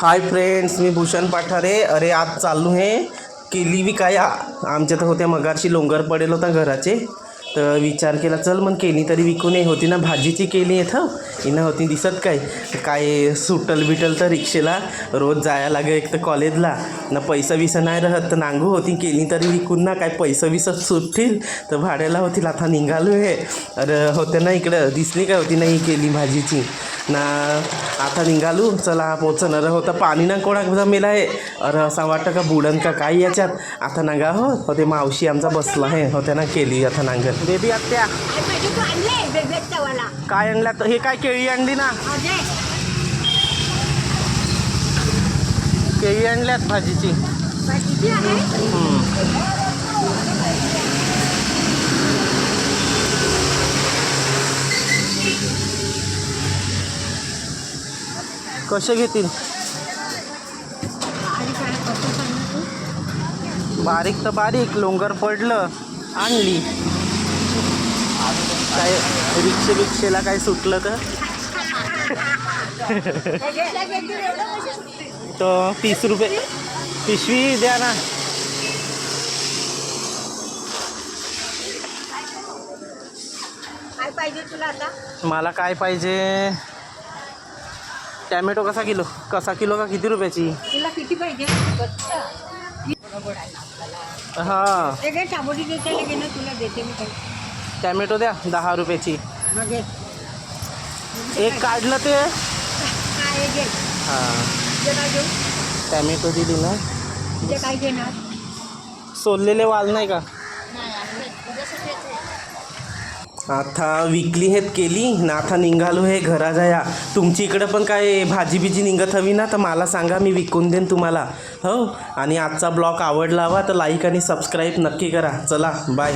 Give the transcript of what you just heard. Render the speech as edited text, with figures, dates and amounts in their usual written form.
Hi friends, मी भूषण पाठारे. अरे आज चालू आहे केली विकाया. आमच्या तर होत्या मगारशी लोंगर पडेल होता घराचे, तर विचार केला चल मग केली तरी विकू नये. होती ना भाजीची केली येतं हिनं होती दिसत काय काय सुटल बिटल तर रिक्षेला रोज जायला लागे. एक तर कॉलेजला ना पैसा विसा नाही राहत, तर नांगू होती केली तरी विकून ना काय पैसा विसत सुटतील तर भाड्याला होतील. आता निघालो आहे. अरे होते ना इकडं दिसली काय होती नाही केली भाजीची ना. आता निघालो चला पोचणार होतं. पाणी ना कोणा मेला आहे. अरे असं वाटतं का बुडन का काय याच्यात. आता नांगा होते मावशी आमचा बसला आहे होत्या ना केली. आता नांगर बेबी आत्या काय आणल्यात. हे काय केळी आणली ना, केळी आणल्यात भाजीची. कसे घेतील. बारीक तर बारीक लोंगर पडलं आणली. काय रिक्षेला काय सुटलं तर 30 रुपये पिशवी द्या ना. काय पाहिजे तुला आता. मला काय पाहिजे. टॅमॅटो कसा किलो का किती रुपयाची. तुला किती पाहिजे. हां ते घे टाबोडी देते घे ना, तुला देते मी काही. टॅमॅटो द्या 10 रुपयाची. मग घे. एक काढलं ते. काय घे. हां तुझे काय घेऊ. टॅमॅटो दिली ना. तुझे काय घेणार. सोललेले वाल नाही का. आता विकली हेत केली ना. आता निघालो हे घरा जाया. तुमची इकडं पण काय भाजी बिजी निघत हवी ना तर मला सांगा, मी विकून देईन तुम्हाला. हो आणि आजचा ब्लॉग आवडला हवा तर लाईक आणि सबस्क्राईब नक्की करा. चला बाय.